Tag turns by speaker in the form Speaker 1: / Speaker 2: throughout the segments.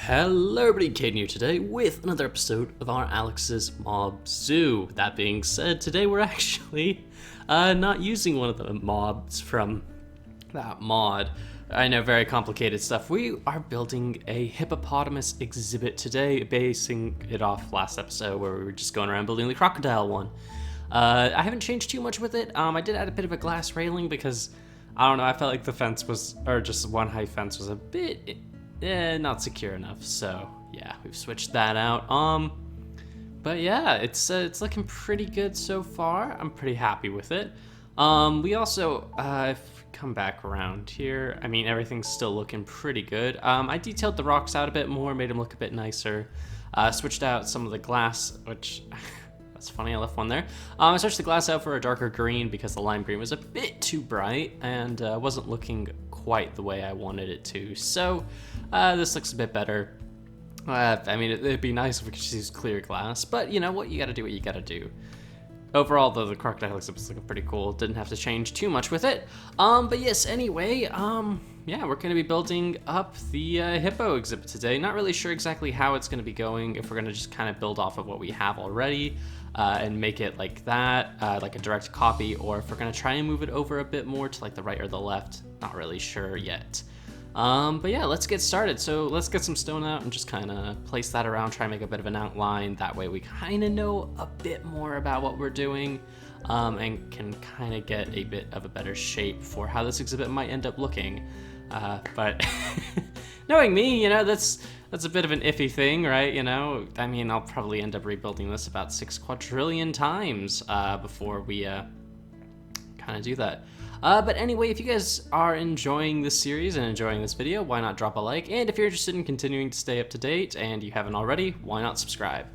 Speaker 1: Hello everybody, Caden here today with another episode of our Alex's Mob Zoo. That being said, today we're actually not using one of the mobs from that mod. I know, very complicated stuff. We are building a hippopotamus exhibit today, basing it off last episode where we were just going around building the crocodile one. I haven't changed too much with it. I did add a bit of a glass railing because, I don't know, I felt like the fence was, or just one high fence was a bit not secure enough, so yeah, we've switched that out. But yeah, it's looking pretty good so far. I'm pretty happy with it. We also, if we come back around here, I mean, everything's still looking pretty good. I detailed the rocks out a bit more, made them look a bit nicer. Switched out some of the glass, which, that's funny, I left one there. I switched the glass out for a darker green because the lime green was a bit too bright and wasn't looking quite the way I wanted it to. So this looks a bit better. I mean, it'd be nice if we could just use clear glass, but you know what? You gotta do what you gotta do. Overall, though, the crocodile exhibit's looking pretty cool. Didn't have to change too much with it. But yes, anyway, yeah, we're gonna be building up the hippo exhibit today. Not really sure exactly how it's gonna be going, if we're gonna just kind of build off of what we have already and make it like that, like a direct copy, or if we're gonna try and move it over a bit more to like the right or the left. Not really sure yet. But yeah, let's get started. So let's get some stone out and just kind of place that around, try and make a bit of an outline. That way we kind of know a bit more about what we're doing and can kind of get a bit of a better shape for how this exhibit might end up looking. But knowing me, you know, that's a bit of an iffy thing, right? You know, I mean, I'll probably end up rebuilding this about 6 quadrillion times before we kind of do that. But anyway, if you guys are enjoying this series and enjoying this video, why not drop a like? And if you're interested in continuing to stay up to date and you haven't already, why not subscribe?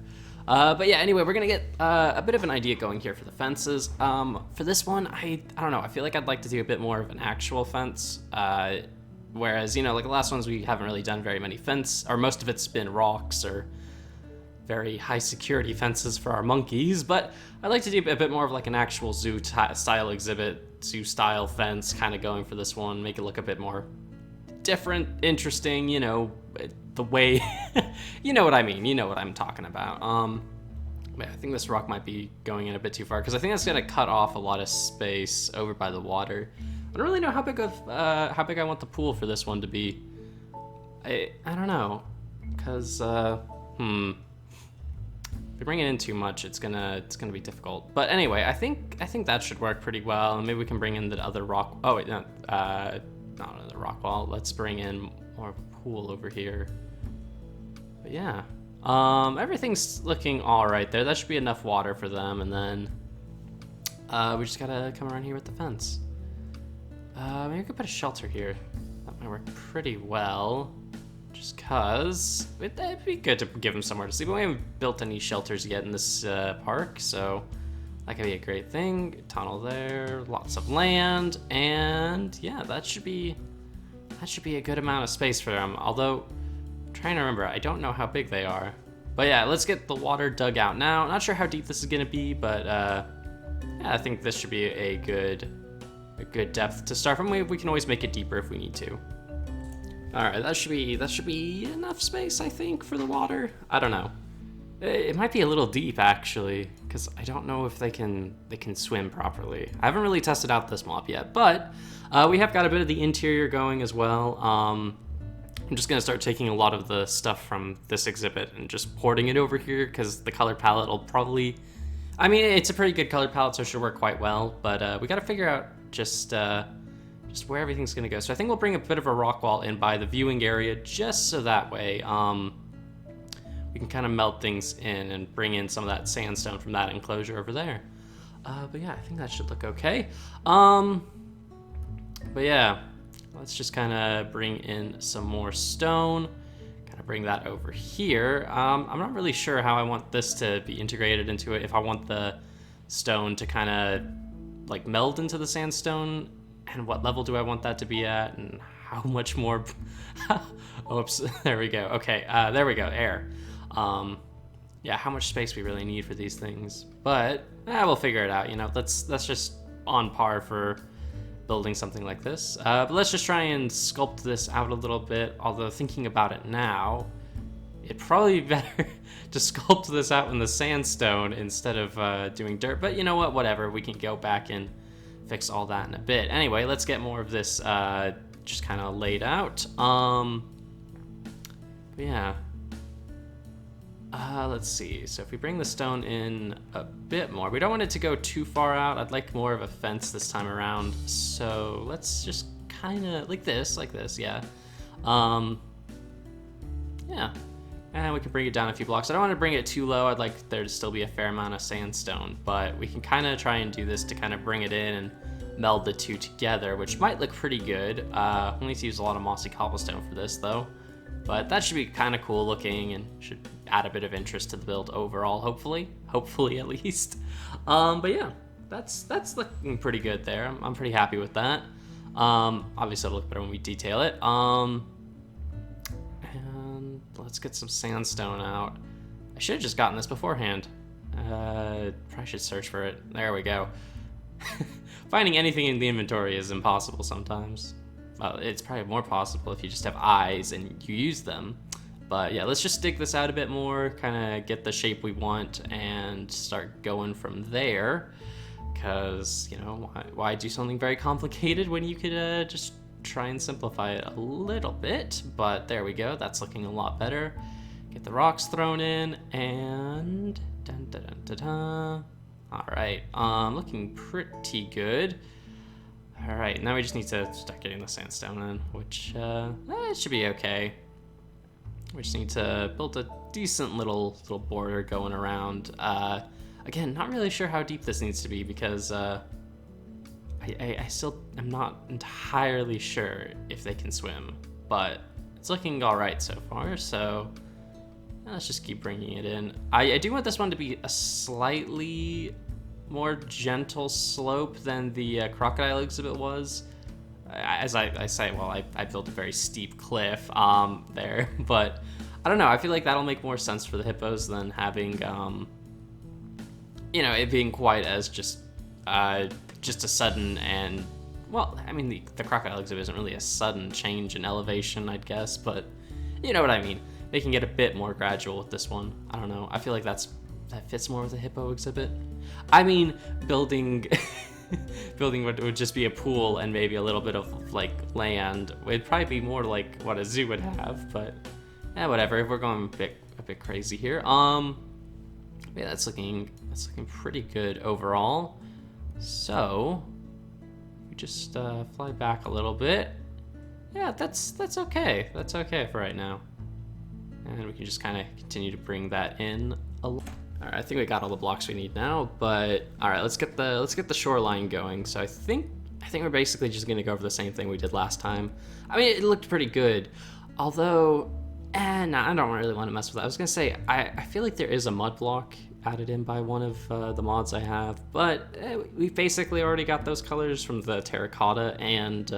Speaker 1: But yeah, anyway, we're gonna get a bit of an idea going here for the fences. For this one, I don't know, I feel like I'd like to do a bit more of an actual fence. Whereas, you know, like the last ones, we haven't really done very many fence, or most of it's been rocks or very high security fences for our monkeys, but I'd like to do a bit more of like an actual zoo style exhibit, zoo style fence kind of going for this one, make it look a bit more different, interesting, you know, the way, you know what I mean, you know what I'm talking about. Yeah, I think this rock might be going in a bit too far because I think that's gonna cut off a lot of space over by the water. I don't really know how big I want the pool for this one to be. I don't know, because if we bring it in too much, it's gonna be difficult. But anyway, I think that should work pretty well. And maybe we can bring in the other rock. Oh wait, no, not another rock wall. Let's bring in more of a pool over here. But yeah, everything's looking all right there. That should be enough water for them. And then we just gotta come around here with the fence. Maybe we could put a shelter here. That might work pretty well. Just cause it'd be good to give them somewhere to sleep. We haven't built any shelters yet in this park, so that could be a great thing. Tunnel there, lots of land, and yeah, that should be a good amount of space for them. Although, I'm trying to remember, I don't know how big they are. But yeah, let's get the water dug out now. Not sure how deep this is gonna be, but yeah, I think this should be a good depth to start from. We can always make it deeper if we need to. All right, that should be enough space, I think, for the water. I don't know. It might be a little deep actually, because I don't know if they can swim properly. I haven't really tested out this mob yet, but we have got a bit of the interior going as well. I'm just gonna start taking a lot of the stuff from this exhibit and just porting it over here because the color palette will probably. I mean, it's a pretty good color palette, so it should work quite well. But we got to figure out just where everything's gonna go. So I think we'll bring a bit of a rock wall in by the viewing area, just so that way we can kind of melt things in and bring in some of that sandstone from that enclosure over there. But yeah, I think that should look okay. But yeah, let's just kind of bring in some more stone. Kind of bring that over here. I'm not really sure how I want this to be integrated into it. If I want the stone to kind of like meld into the sandstone, and what level do I want that to be at, and how much more. Oops, there we go. Okay, there we go, air. Yeah, how much space we really need for these things, but we'll figure it out. You know, that's just on par for building something like this. But let's just try and sculpt this out a little bit. Although thinking about it now, it'd probably be better to sculpt this out in the sandstone instead of doing dirt. But you know what? Whatever. We can go back and fix all that in a bit. Anyway, let's get more of this just kind of laid out. Yeah. Let's see. So if we bring the stone in a bit more, we don't want it to go too far out. I'd like more of a fence this time around. So let's just kind of like this, yeah. Yeah. And we can bring it down a few blocks. I don't want to bring it too low. I'd like there to still be a fair amount of sandstone, but we can kind of try and do this to kind of bring it in and meld the two together, which might look pretty good. We'll need to use a lot of mossy cobblestone for this though, but that should be kind of cool looking and should add a bit of interest to the build overall, hopefully at least. But yeah, that's looking pretty good there. I'm pretty happy with that. Obviously it'll look better when we detail it. And let's get some sandstone out. I should have just gotten this beforehand. Probably should search for it. There we go. Finding anything in the inventory is impossible sometimes. Well, it's probably more possible if you just have eyes and you use them. But yeah, let's just dig this out a bit more, kind of get the shape we want and start going from there. Because, you know, why do something very complicated when you could just try and simplify it a little bit? But there we go, that's looking a lot better. Get the rocks thrown in and dun, dun, dun, dun, dun. All right, looking pretty good. All right, now we just need to start getting the sandstone in, which it should be okay. We just need to build a decent little border going around. Again, not really sure how deep this needs to be because I still am not entirely sure if they can swim, but it's looking all right so far. So let's just keep bringing it in. I do want this one to be a slightly more gentle slope than the crocodile exhibit was. As I say, well, I built a very steep cliff there, but I don't know. I feel like that'll make more sense for the hippos than having, you know, it being quite as just a sudden and, well, I mean, the crocodile exhibit isn't really a sudden change in elevation, I'd guess, but you know what I mean. They can get a bit more gradual with this one. I don't know. I feel like that fits more with the hippo exhibit. I mean, building what would just be a pool and maybe a little bit of like land would probably be more like what a zoo would have, but yeah, whatever. If we're going a bit crazy here. Yeah, that's looking pretty good overall. So we just fly back a little bit. Yeah, that's okay. That's okay for right now. And we can just kind of continue to bring that in a little. All right, I think we got all the blocks we need now, but all right, let's get the shoreline going. So I think we're basically just gonna go over the same thing we did last time. I mean, it looked pretty good, although, nah, I don't really want to mess with that. I was gonna say, I feel like there is a mud block added in by one of the mods I have, but we basically already got those colors from the terracotta, and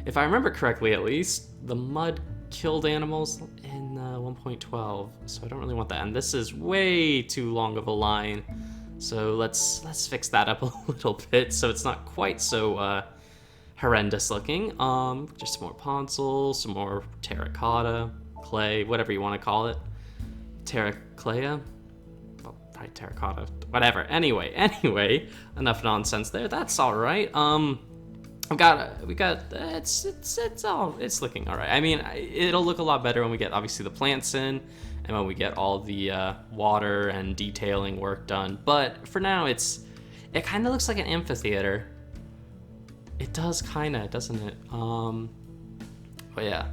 Speaker 1: if I remember correctly, at least, the mud killed animals in 1.12, so I don't really want that. And this is way too long of a line, so let's fix that up a little bit so it's not quite so horrendous looking. Just some more poncel, some more terracotta, clay, whatever you want to call it. Terraclea? Well, probably terracotta, whatever. Anyway, enough nonsense there. That's all right. It's looking all right. I mean, it'll look a lot better when we get obviously the plants in and when we get all the water and detailing work done. But for now, it kind of looks like an amphitheater. It does kind of, doesn't it? But yeah.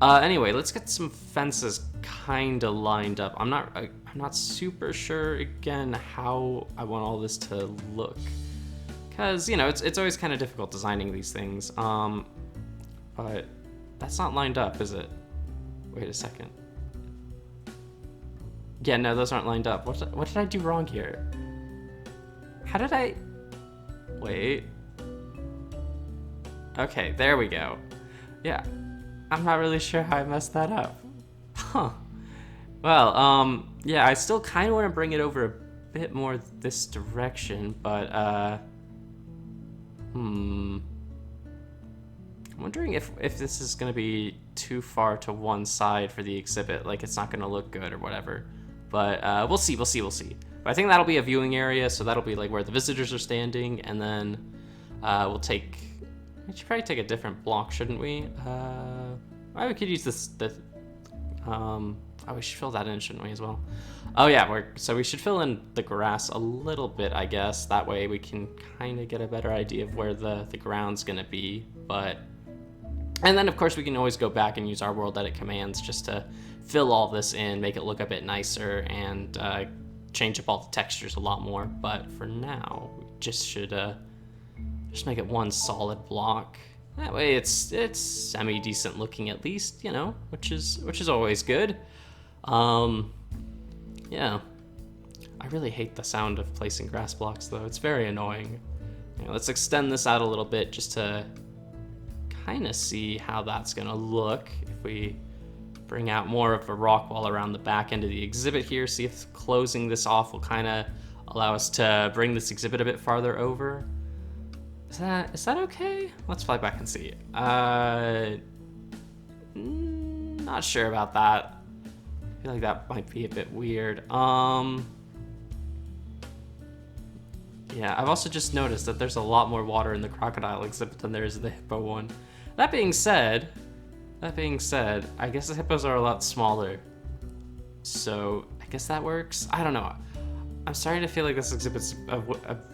Speaker 1: Anyway, let's get some fences kind of lined up. I'm not super sure again how I want all this to look. Because, you know, it's always kind of difficult designing these things. But that's not lined up, is it? Wait a second. Yeah, no, those aren't lined up. What did I do wrong here? How did I... Wait. Okay, there we go. Yeah, I'm not really sure how I messed that up. Huh. Well, yeah, I still kind of want to bring it over a bit more this direction, but, I'm wondering if this is going to be too far to one side for the exhibit. Like, it's not gonna look good or whatever. But we'll see. But I think that'll be a viewing area, so that'll be like where the visitors are standing, and then we should probably take a different block, shouldn't we? We could use this. We should fill that in, shouldn't we, as well? Oh yeah, so we should fill in the grass a little bit, I guess. That way we can kind of get a better idea of where the ground's gonna be. And then of course we can always go back and use our world edit commands just to fill all this in, make it look a bit nicer, and change up all the textures a lot more. But for now, we just should just make it one solid block. That way it's semi-decent looking at least, you know, which is always good. Yeah. I really hate the sound of placing grass blocks though. It's very annoying. Let's extend this out a little bit just to kind of see how that's gonna look. If we bring out more of a rock wall around the back end of the exhibit here, see if closing this off will kind of allow us to bring this exhibit a bit farther over. Is that okay? Let's fly back and see. Not sure about that. I feel like that might be a bit weird. Yeah, I've also just noticed that there's a lot more water in the crocodile exhibit than there is in the hippo one. That being said, I guess the hippos are a lot smaller. So I guess that works. I don't know. I'm starting to feel like this exhibit's a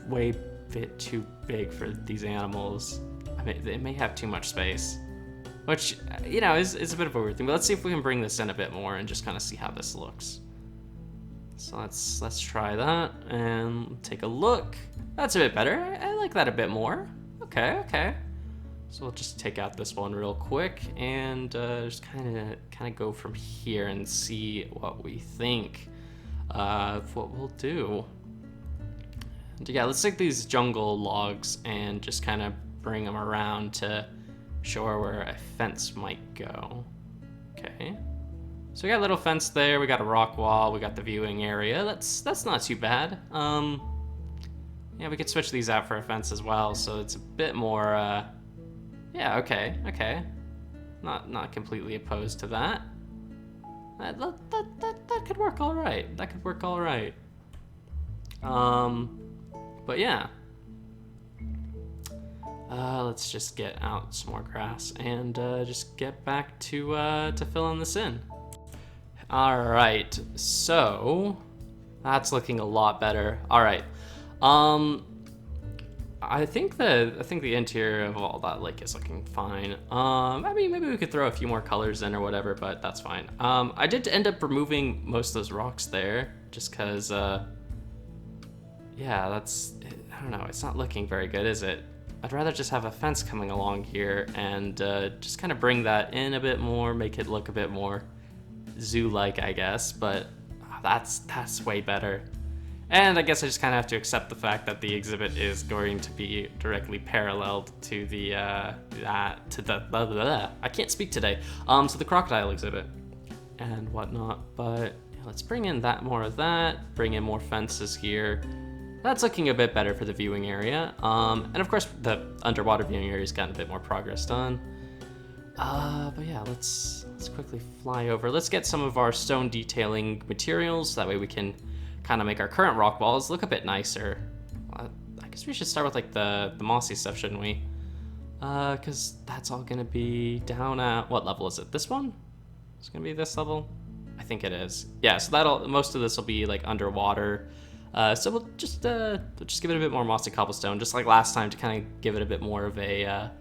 Speaker 1: way bit too big for these animals. I mean, it may have too much space, which, you know, is a bit of a weird thing. But let's see if we can bring this in a bit more and just kind of see how this looks. So let's try that and take a look. That's a bit better. I like that a bit more. Okay. So we'll just take out this one real quick and just kind of go from here and see what we think of what we'll do. And yeah, let's take these jungle logs and just kind of bring them around to show where a fence might go. Okay. So we got a little fence there, we got a rock wall, we got the viewing area. That's not too bad. Yeah, we could switch these out for a fence as well, so it's a bit more yeah, okay. Not completely opposed to that. That could work all right. But yeah. Let's just get out some more grass and just get back to filling this in. All right, so that's looking a lot better. All right, I think the interior of all that lake is looking fine. I mean, maybe we could throw a few more colors in or whatever, but that's fine. I did end up removing most of those rocks there, just cause, yeah, I don't know, it's not looking very good, is it? I'd rather just have a fence coming along here and just kind of bring that in a bit more, make it look a bit more zoo-like, I guess, but that's way better. And I guess I just kind of have to accept the fact that the exhibit is going to be directly paralleled to the I can't speak today, to the crocodile exhibit and whatnot. But yeah, let's bring in more of that, bring in more fences here. That's looking a bit better for the viewing area. And of course the underwater viewing area's gotten a bit more progress done. But yeah, let's quickly fly over. Let's get some of our stone detailing materials. That way we can kind of make our current rock walls look a bit nicer. I guess we should start with like the mossy stuff, shouldn't we? Because that's all gonna be down at, what level is it? This one? It's gonna be this level? I think it is. Yeah, so most of this will be like underwater. So we'll just give it a bit more mossy cobblestone, just like last time, to kind of give it a bit more of a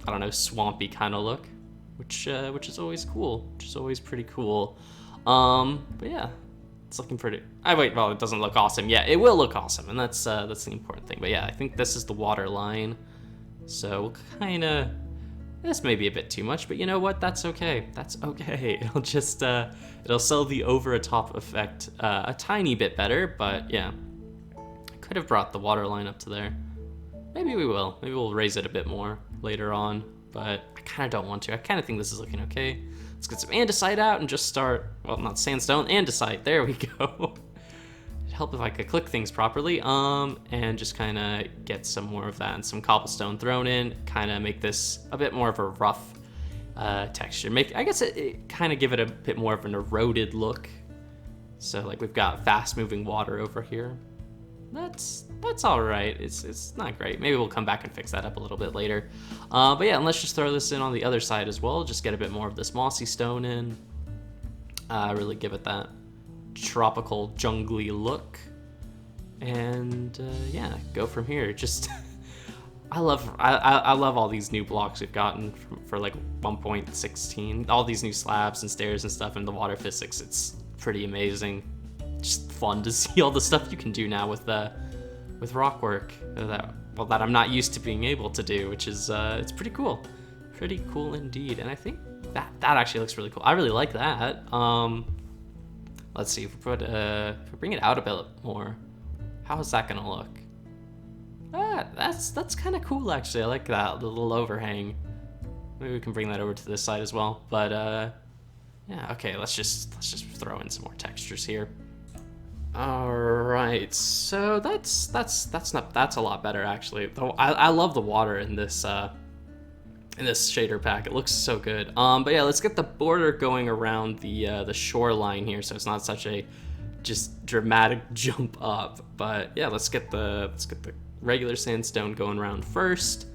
Speaker 1: I don't know, swampy kind of look, which is always cool, which is always pretty cool. But yeah, it's looking pretty. Well, it doesn't look awesome. Yeah, it will look awesome, and that's the important thing. But yeah, I think this is the water line, so we'll kind of. This may be a bit too much, but you know what? That's okay. That's okay. It'll just it'll sell the over-a-top effect a tiny bit better, but yeah, I could have brought the water line up to there. Maybe we will. Maybe we'll raise it a bit more later on, but I kind of don't want to. I kind of think this is looking okay. Let's get some andesite out and just start, well, not sandstone, andesite. There we go. It'd help if I could click things properly, and just kind of get some more of that and some cobblestone thrown in, kind of make this a bit more of a rough texture. I guess it kind of give it a bit more of an eroded look. So like we've got fast moving water over here. That's all right. It's not great. Maybe we'll come back and fix that up a little bit later. But yeah, and let's just throw this in on the other side as well. Just get a bit more of this mossy stone in. Really give it that tropical jungly look. And yeah, go from here. Just I love all these new blocks we've gotten for like 1.16. All these new slabs and stairs and stuff, and the water physics. It's pretty amazing. Just fun to see all the stuff you can do now with rock work that I'm not used to being able to do, which is it's pretty cool indeed. And I think that actually looks really cool. I really like that. Let's see if we bring it out a bit more. How is that gonna look? That's kind of cool actually. I like that little overhang. Maybe we can bring that over to this side as well. But yeah, okay. Let's just throw in some more textures here. All right, so that's a lot better actually. Though I love the water in this shader pack. It looks so good. But yeah, let's get the border going around the shoreline here, so it's not such a just dramatic jump up. But yeah, let's get the regular sandstone going around first.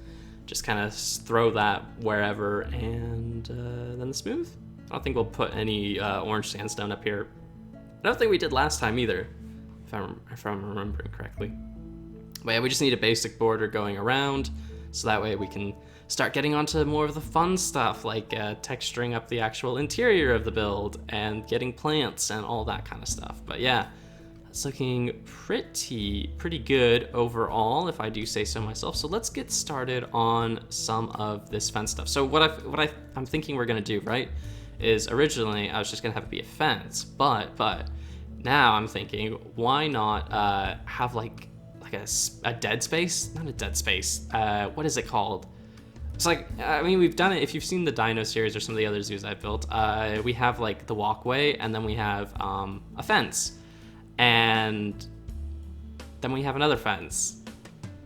Speaker 1: Just kind of throw that wherever, and then the smooth. I don't think we'll put any orange sandstone up here. I don't think we did last time either, if I'm remembering correctly. But yeah, we just need a basic border going around, so that way we can start getting onto more of the fun stuff, like texturing up the actual interior of the build and getting plants and all that kind of stuff. But yeah, it's looking pretty good overall, if I do say so myself. So let's get started on some of this fence stuff. So what I'm thinking we're gonna do, right, is originally I was just gonna have it be a fence, but now I'm thinking, why not have like a dead space? Not a dead space. What is it called? It's like, I mean, we've done it. If you've seen the Dino series or some of the other zoos I've built, we have like the walkway, and then we have a fence, and then we have another fence.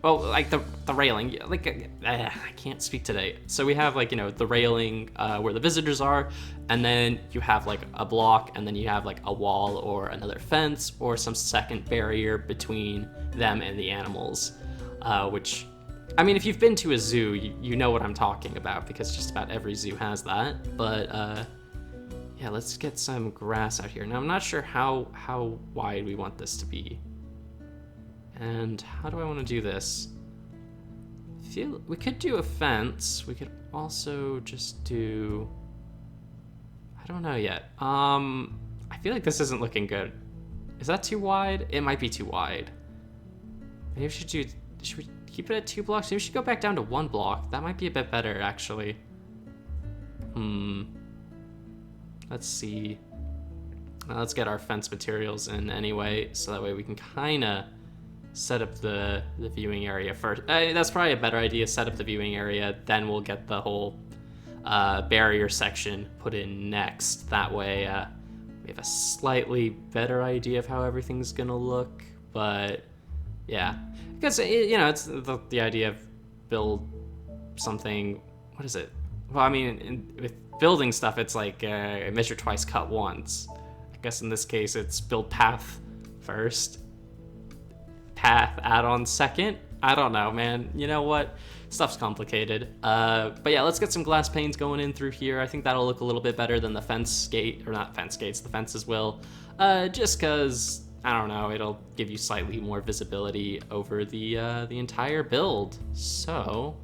Speaker 1: Well, like the railing, like I can't speak today. So we have like, you know, the railing where the visitors are, and then you have like a block, and then you have like a wall or another fence or some second barrier between them and the animals, which, I mean, if you've been to a zoo, you know what I'm talking about, because just about every zoo has that. But yeah, let's get some grass out here. Now, I'm not sure how wide we want this to be. And how do I want to do this? We could do a fence. We could also just do, I don't know yet. I feel like this isn't looking good. Is that too wide? It might be too wide. Maybe should we keep it at 2 blocks? Maybe we should go back down to 1 block. That might be a bit better, actually. Let's see. Let's get our fence materials in anyway, so that way we can kind of set up the viewing area first. That's probably a better idea, set up the viewing area, then we'll get the whole barrier section put in next. That way we have a slightly better idea of how everything's gonna look. But yeah, because you know, it's the idea of build something, what is it? Well, I mean, with building stuff, it's like measure twice, cut once. I guess in this case, it's build path first, path add-on second. I don't know, man. You know what? Stuff's complicated. But yeah, let's get some glass panes going in through here. I think that'll look a little bit better than the fence gate, or not fence gates, the fences will. Just because, I don't know, it'll give you slightly more visibility over the entire build. So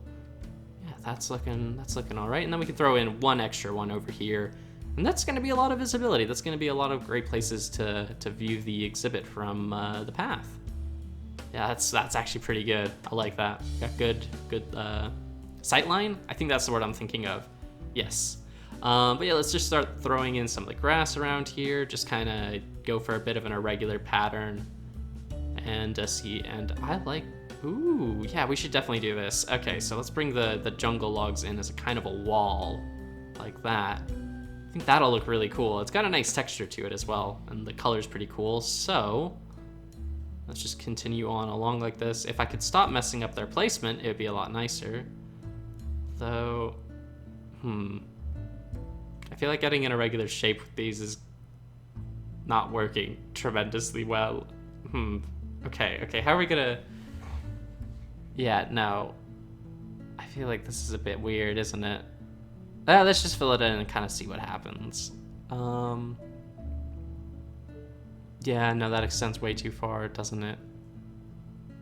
Speaker 1: yeah, that's looking all right. And then we can throw in one extra one over here. And that's going to be a lot of visibility. That's going to be a lot of great places to view the exhibit from the path. Yeah, that's actually pretty good. I like that. Got good sightline. I think that's the word I'm thinking of. Yes. But yeah, let's just start throwing in some of the grass around here. Just kind of go for a bit of an irregular pattern, and see. And I like. Ooh, yeah, we should definitely do this. Okay, so let's bring the jungle logs in as a kind of a wall, like that. I think that'll look really cool. It's got a nice texture to it as well, and the color's pretty cool. So let's just continue on along like this. If I could stop messing up their placement, it would be a lot nicer. Though, feel like getting in a regular shape with these is not working tremendously well. Okay, how are we gonna... Yeah, no. I feel like this is a bit weird, isn't it? Let's just fill it in and kind of see what happens. Yeah, no, that extends way too far, doesn't it?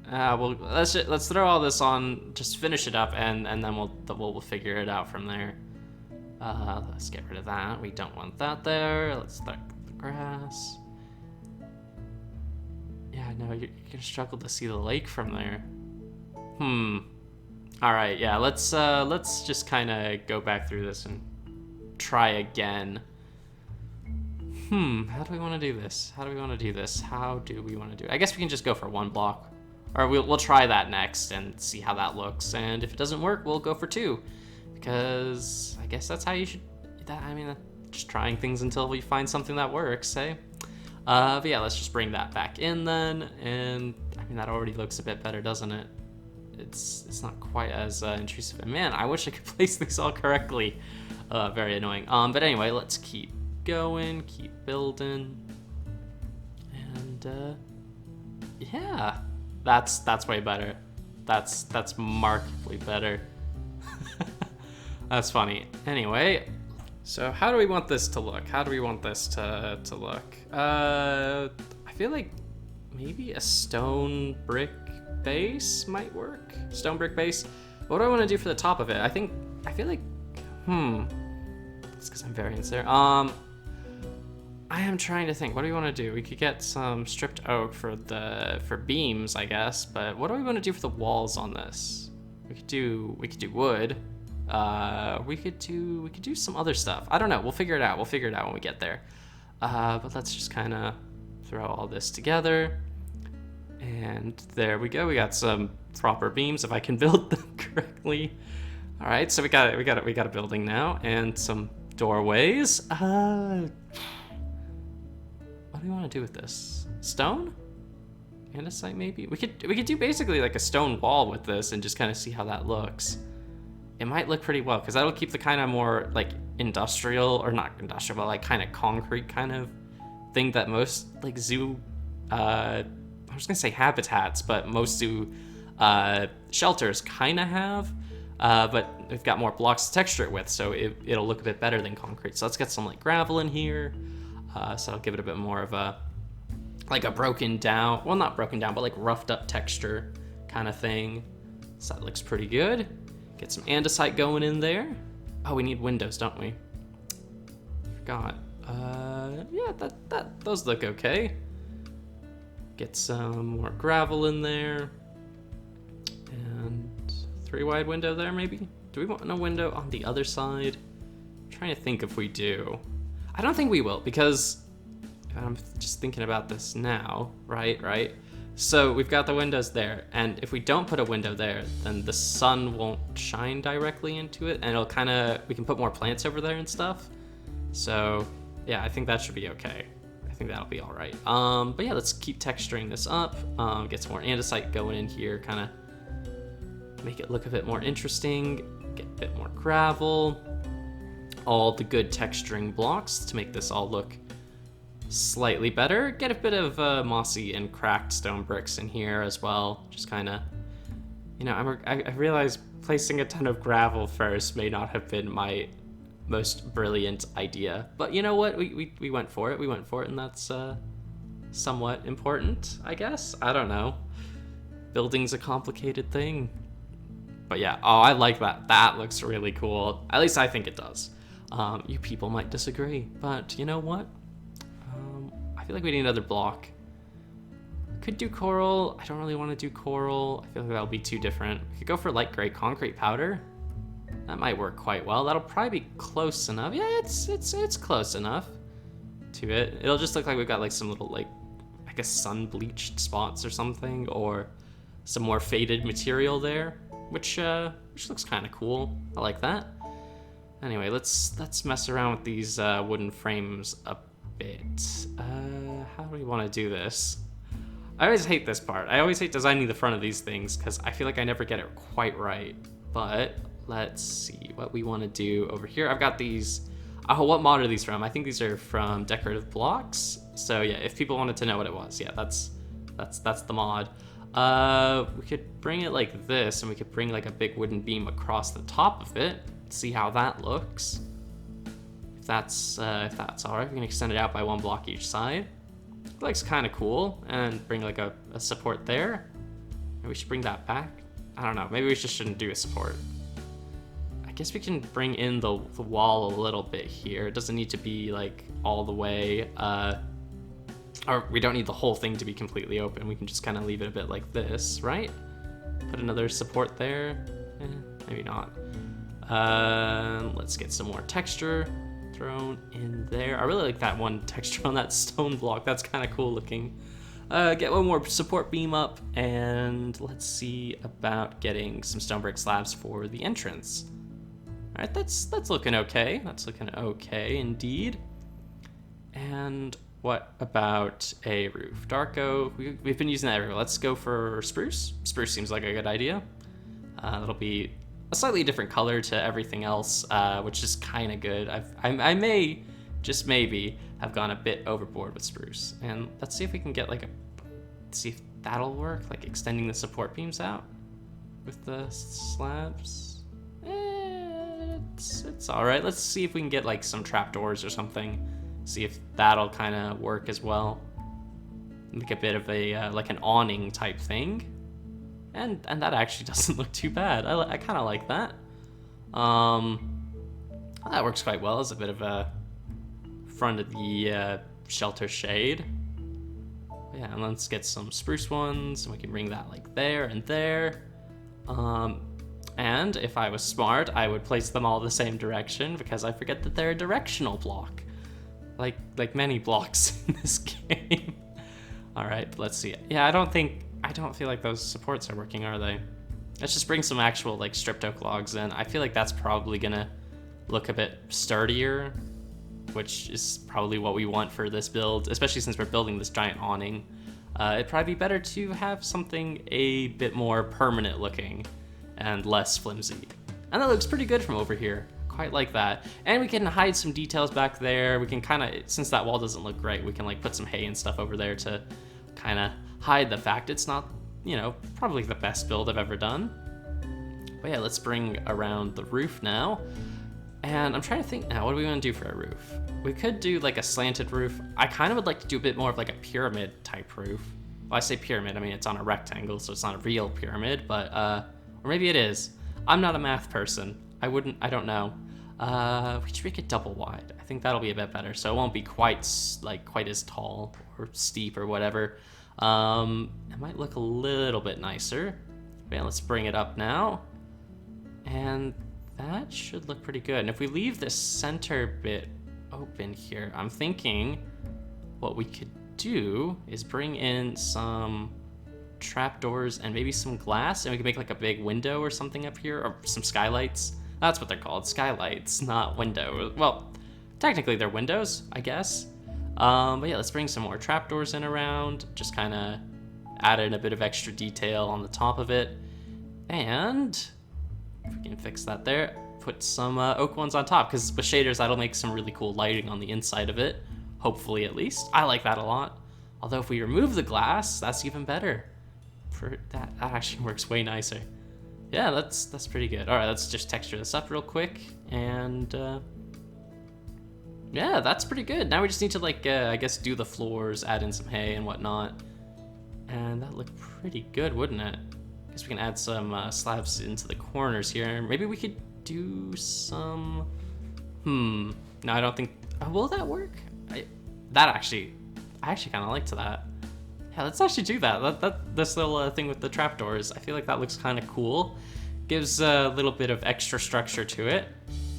Speaker 1: Well, let's throw all this on, just finish it up, and then we'll figure it out from there. Let's get rid of that. We don't want that there. Let's start the grass. Yeah, no, you're gonna struggle to see the lake from there. All right, yeah, let's just kind of go back through this and try again. How do we want to do this? How do we want to do this? I guess we can just go for one block. Or we'll try that next and see how that looks. And if it doesn't work, we'll go for two. Because I guess that's how you should... just trying things until we find something that works, eh? But yeah, let's just bring that back in then. And, that already looks a bit better, doesn't it? It's not quite as intrusive. And man, I wish I could place these all correctly. Very annoying. But anyway, let's keep going, keep building. And, yeah. That's way better. That's markedly better. That's funny. Anyway, so how do we want this to look? How do we want this to look? I feel like maybe a stone brick base might work. Stone brick base. What do I want to do for the top of it? I feel like it's because I'm variance there. I am trying to think. What do we want to do? We could get some stripped oak for beams, I guess. But what do we want to do for the walls on this? We could do wood. We could do some other stuff. I don't know. We'll figure it out. We'll figure it out when we get there. But let's just kind of throw all this together. And there we go. We got some proper beams if I can build them correctly. All right. So we got a building now and some doorways. What do we want to do with this? Stone? Andesite maybe? We could do basically like a stone wall with this and just kind of see how that looks. It might look pretty well because that'll keep the kind of more like industrial, or not industrial, but like kind of concrete kind of thing that most like zoo, I was gonna say habitats, but most zoo shelters kind of have. But we've got more blocks to texture it with, so it'll look a bit better than concrete. So let's get some like gravel in here. So I'll give it a bit more of a broken down, well, not broken down, but like roughed up texture kind of thing. So that looks pretty good. Get some andesite going in there. Oh, we need windows, don't we? Forgot. Yeah, those look okay. Get some more gravel in there. And 3 wide window there, maybe? Do we want a window on the other side? I'm trying to think if we do. I don't think we will, because I'm just thinking about this now, right? So we've got the windows there, and if we don't put a window there, then the sun won't shine directly into it, and we can put more plants over there and stuff. So yeah, I think that should be okay. I think that'll be all right. But yeah, let's keep texturing this up. Get some more andesite going in here, kind of make it look a bit more interesting. Get a bit more gravel. All the good texturing blocks to make this all look slightly better. Get a bit of mossy and cracked stone bricks in here as well. Just kind of, I realize placing a ton of gravel first may not have been my most brilliant idea, but you know what? We went for it. We went for it, and that's somewhat important, I guess. I don't know. Building's a complicated thing. But yeah, oh, I like that. That looks really cool. At least I think it does. You people might disagree, but you know what? I feel like we need another block. Could do coral. I don't really want to do coral. I feel like that'll be too different. We could go for light gray concrete powder. That might work quite well. That'll probably be close enough. Yeah, it's close enough to it. It'll just look like we've got like some little like, I guess sun bleached spots or something, or some more faded material there, which looks kind of cool. I like that. Anyway, let's mess around with these wooden frames a bit. How do we want to do this? I always hate this part. I always hate designing the front of these things because I feel like I never get it quite right. But let's see what we want to do over here. I've got these. Oh, what mod are these from? I think these are from Decorative Blocks. So yeah, if people wanted to know what it was, yeah, that's the mod. We could bring it like this, and we could bring like a big wooden beam across the top of it. See how that looks. If that's all right, we can extend it out by 1 block each side. It looks kind of cool, and bring like a support there. Maybe we should bring that back. I don't know. Maybe we just shouldn't do a support. I guess we can bring in the wall a little bit here. It doesn't need to be like all the way. Or we don't need the whole thing to be completely open. We can just kind of leave it a bit like this, right? Put another support there. Maybe not. Let's get some more texture thrown in there. I really like that one texture on that stone block. That's kind of cool looking. Get one more support beam up, and let's see about getting some stone brick slabs for the entrance. All right, that's looking okay. That's looking okay indeed. And what about a roof? Dark oak, we've been using that everywhere. Let's go for spruce. Spruce seems like a good idea. That'll be a slightly different color to everything else, which is kind of good. I may, just maybe, have gone a bit overboard with spruce. And let's see if we can get like see if that'll work, like extending the support beams out with the slabs. It's all right. Let's see if we can get like some trapdoors or something. See if that'll kind of work as well. Make a bit of a like an awning type thing, and that actually doesn't look too bad. I kind of like that. That works quite well as a bit of a front of the shelter shade. Yeah, and let's get some spruce ones, and we can bring that like there and there. And if I was smart, I would place them all the same direction, because I forget that they're a directional block. Like many blocks in this game. All right, let's see. Yeah, I don't feel like those supports are working, are they? Let's just bring some actual like stripped oak logs in. I feel like that's probably gonna look a bit sturdier, which is probably what we want for this build, especially since we're building this giant awning. It'd probably be better to have something a bit more permanent looking and less flimsy. And that looks pretty good from over here. Quite like that. And we can hide some details back there. We can kind of, since that wall doesn't look great, we can like put some hay and stuff over there to kind of hide the fact it's not, you know, probably the best build I've ever done. But yeah, let's bring around the roof now. And I'm trying to think now, what do we want to do for a roof? We could do like a slanted roof. I kind of would like to do a bit more of like a pyramid type roof. Well, I say pyramid, I mean it's on a rectangle, so it's not a real pyramid, but or maybe it is. I'm not a math person. I don't know. We should make it double wide. I think that'll be a bit better, so it won't be quite as tall or steep or whatever. It might look a little bit nicer. Yeah, let's bring it up now. And that should look pretty good. And if we leave this center bit open here, I'm thinking what we could do is bring in some trapdoors and maybe some glass, and we can make like a big window or something up here, or some skylights. That's what they're called, skylights, not windows. Well, technically they're windows, I guess. But yeah, let's bring some more trapdoors in around, just kind of add in a bit of extra detail on the top of it. And if we can fix that there, put some oak ones on top, because with shaders that'll make some really cool lighting on the inside of it, hopefully at least. I like that a lot. Although if we remove the glass, that's even better. For that actually works way nicer. Yeah, that's pretty good. All right, let's just texture this up real quick, and yeah, that's pretty good. Now we just need to like, I guess, do the floors, add in some hay and whatnot, and that looked pretty good, wouldn't it? I guess we can add some slabs into the corners here. Maybe we could do some. No, I don't think. Will that work? I actually kind of liked that. Yeah, let's actually do that. This little thing with the trapdoors, I feel like that looks kind of cool. Gives a little bit of extra structure to it,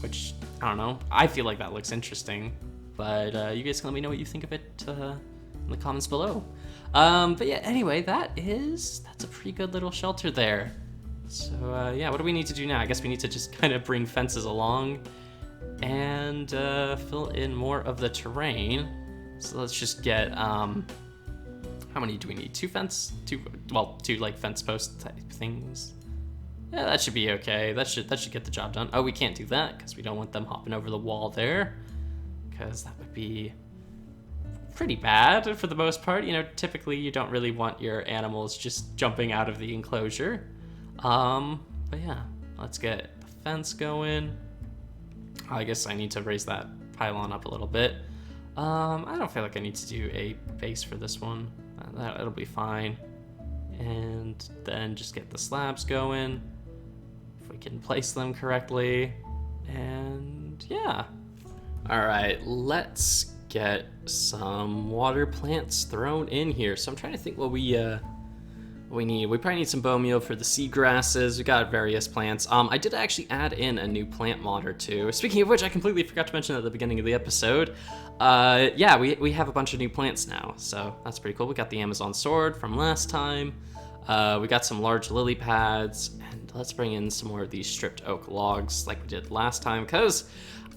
Speaker 1: which, I don't know, I feel like that looks interesting. But you guys can let me know what you think of it in the comments below. But yeah, anyway, that's a pretty good little shelter there. So yeah, what do we need to do now? I guess we need to just kind of bring fences along and fill in more of the terrain. So let's just get, how many do we need? Two like fence post type things. Yeah, that should be okay. That should get the job done. Oh, we can't do that because we don't want them hopping over the wall there. because that would be pretty bad for the most part. You know, typically you don't really want your animals just jumping out of the enclosure. But yeah, let's get the fence going. I guess I need to raise that pylon up a little bit. I don't feel like I need to do a base for this one. That'll be fine. And then just get the slabs going, if we can place them correctly. And yeah. All right, let's get some water plants thrown in here. So I'm trying to think what we need. We probably need some bone meal for the seagrasses. We got various plants. I did actually add in a new plant mod or two. Speaking of which, I completely forgot to mention at the beginning of the episode. Yeah, we have a bunch of new plants now, so that's pretty cool. We got the Amazon sword from last time. We got some large lily pads, and let's bring in some more of these stripped oak logs like we did last time, because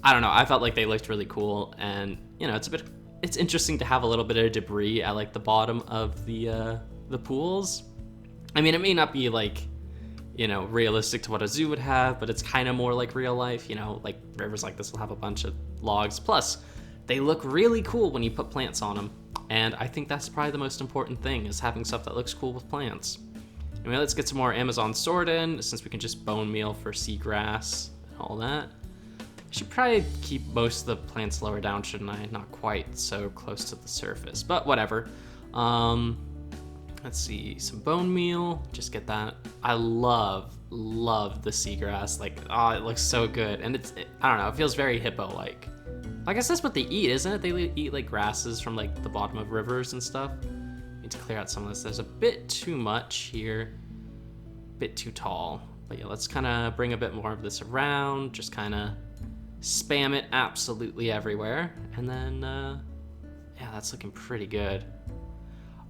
Speaker 1: I don't know, I felt like they looked really cool, and you know, it's interesting to have a little bit of debris at like the bottom of the pools. I mean, it may not be like, you know, realistic to what a zoo would have, but it's kind of more like real life, you know, like rivers like this will have a bunch of logs. Plus, they look really cool when you put plants on them. And I think that's probably the most important thing, is having stuff that looks cool with plants. Anyway, let's get some more Amazon sword in, since we can just bone meal for seagrass and all that. I should probably keep most of the plants lower down, shouldn't I? Not quite so close to the surface, but whatever. Let's see, some bone meal, just get that. I love the seagrass. Like, oh, it looks so good. And I don't know, it feels very hippo-like. I guess that's what they eat, isn't it? They eat like grasses from like the bottom of rivers and stuff. Need to clear out some of this. There's a bit too much here, a bit too tall. But yeah, let's kind of bring a bit more of this around, just kind of spam it absolutely everywhere. And then, yeah, that's looking pretty good.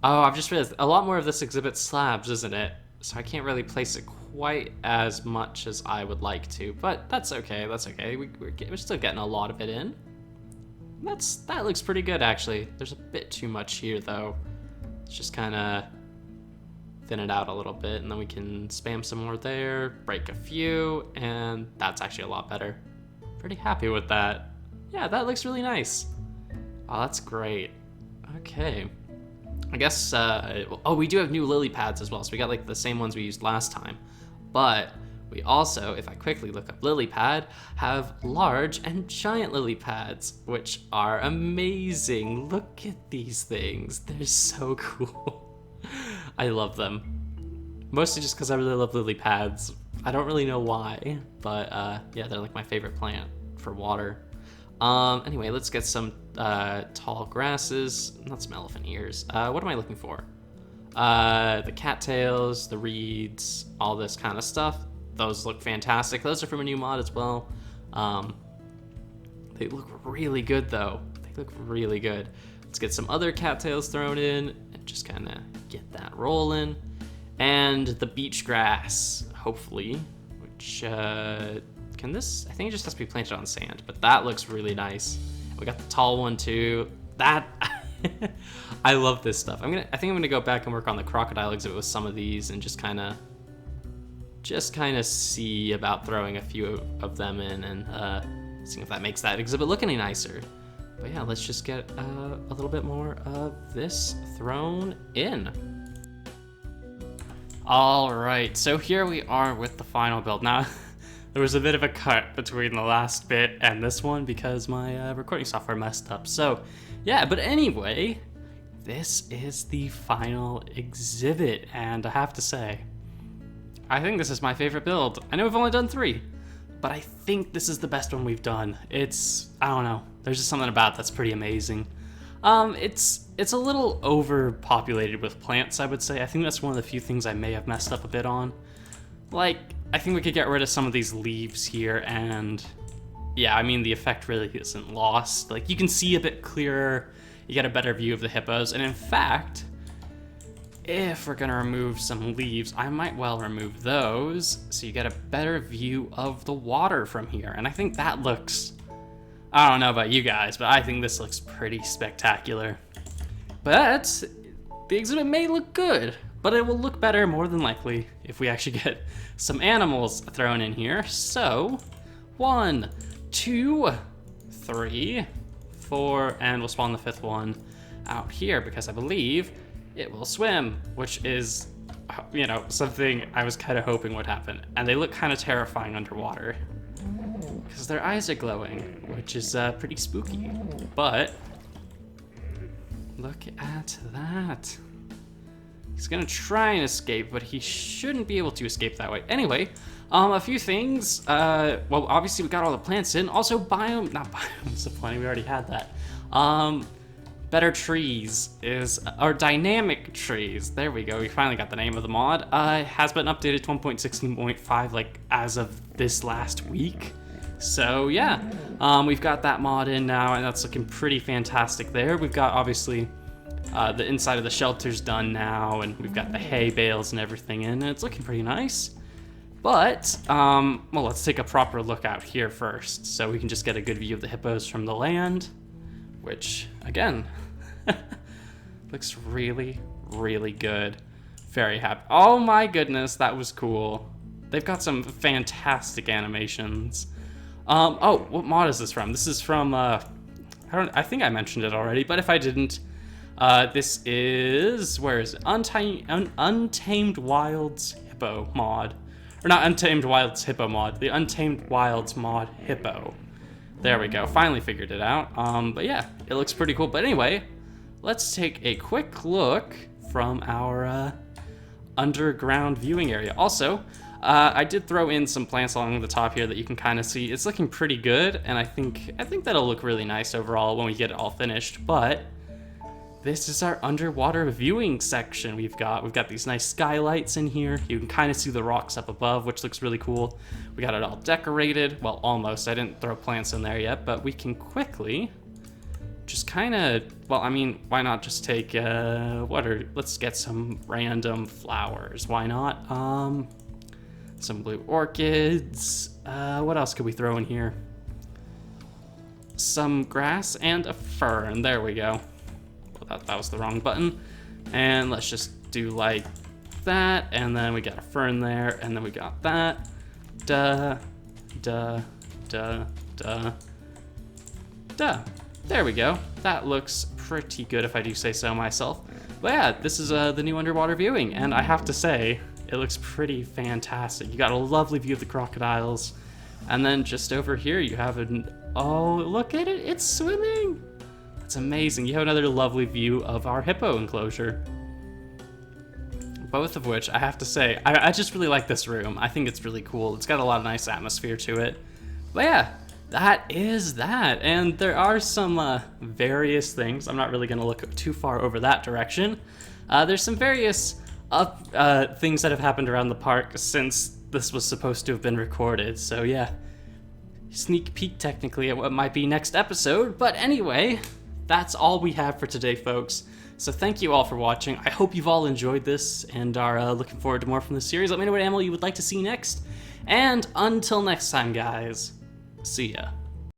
Speaker 1: Oh, I've just realized a lot more of this exhibits slabs, isn't it? So I can't really place it quite as much as I would like to, but that's okay, that's okay. We're still getting a lot of it in. That looks pretty good, actually. There's a bit too much here, though. Let's just kind of thin it out a little bit, and then we can spam some more there, break a few, and that's actually a lot better. Pretty happy with that. Yeah, that looks really nice. Oh, that's great. Okay. I guess, oh, we do have new lily pads as well, so we got like the same ones we used last time. But we also, if I quickly look up lily pad, have large and giant lily pads, which are amazing. Look at these things. They're so cool. I love them. Mostly just because I really love lily pads. I don't really know why, but yeah, they're like my favorite plant for water. Anyway, let's get some tall grasses, not some elephant ears. What am I looking for? The cattails, the reeds, all this kind of stuff. Those look fantastic. Those are from a new mod as well. They look really good though. They look really good. Let's get some other cattails thrown in and just kind of get that rolling. And the beach grass, hopefully, which, can this, I think it just has to be planted on sand, but that looks really nice. We got the tall one too. That, I love this stuff. I think I'm gonna go back and work on the crocodile exhibit with some of these and just kind of see about throwing a few of them in and seeing if that makes that exhibit look any nicer. But yeah, let's just get a little bit more of this thrown in. All right, so here we are with the final build. Now, there was a bit of a cut between the last bit and this one because my recording software messed up. So yeah, but anyway, this is the final exhibit, and I have to say, I think this is my favorite build. I know we've only done 3, but I think this is the best one we've done. I don't know, there's just something about that's pretty amazing. It's a little overpopulated with plants, I would say. I think that's one of the few things I may have messed up a bit on. Like, I think we could get rid of some of these leaves here, and yeah, I mean, the effect really isn't lost. Like, you can see a bit clearer, you get a better view of the hippos, and in fact, if we're gonna remove some leaves, I might well remove those, so you get a better view of the water from here, and I think that looks, I don't know about you guys, but I think this looks pretty spectacular. But the exhibit may look good, but it will look better more than likely if we actually get some animals thrown in here. So 1, 2, 3, 4, and we'll spawn the 5th one out here because I believe it will swim, which is, you know, something I was kind of hoping would happen. And they look kind of terrifying underwater because their eyes are glowing, which is pretty spooky. But look at that. He's gonna try and escape, but he shouldn't be able to escape that way. Anyway, a few things. Well, obviously we got all the plants in. Also, not biomes of plenty, we already had that. Better trees or dynamic trees. There we go, we finally got the name of the mod. Has been updated to 1.16.5, like, as of this last week. So, yeah, we've got that mod in now, and that's looking pretty fantastic there. We've got, obviously, the inside of the shelter's done now, and we've got the hay bales and everything in, and it's looking pretty nice. But, well, let's take a proper look out here first, so we can just get a good view of the hippos from the land, which, again, looks really, really good. Very happy. Oh my goodness, that was cool. They've got some fantastic animations. Oh, what mod is this from? This is from, I think I mentioned it already, but if I didn't, this is, where is it? Untamed Wilds Hippo mod. Or not Untamed Wilds Hippo mod, the Untamed Wilds mod Hippo. There we go, finally figured it out. But yeah, it looks pretty cool. But anyway, let's take a quick look from our underground viewing area. Also, I did throw in some plants along the top here that you can kind of see. It's looking pretty good, and I think that'll look really nice overall when we get it all finished. But this is our underwater viewing section. We've got these nice skylights in here. You can kind of see the rocks up above, which looks really cool. We got it all decorated. Well, almost. I didn't throw plants in there yet, but we can quickly just kind of, well, I mean, why not just take, let's get some random flowers. Why not? Some blue orchids. What else could we throw in here? Some grass and a fern. There we go. That was the wrong button. And let's just do like that, and then we got a fern there, and then we got that. Duh. There we go. That looks pretty good if I do say so myself. But yeah, this is the new underwater viewing, and I have to say, it looks pretty fantastic. You got a lovely view of the crocodiles, and then just over here you have oh, look at it, it's swimming. It's amazing. You have another lovely view of our hippo enclosure. Both of which, I have to say, I just really like this room. I think it's really cool. It's got a lot of nice atmosphere to it. But yeah, that is that. And there are some various things. I'm not really going to look too far over that direction. There's some various things that have happened around the park since this was supposed to have been recorded. So yeah, sneak peek technically at what might be next episode. But anyway, that's all we have for today, folks. So thank you all for watching. I hope you've all enjoyed this and are looking forward to more from the series. Let me know what animal you would like to see next. And until next time, guys, see ya.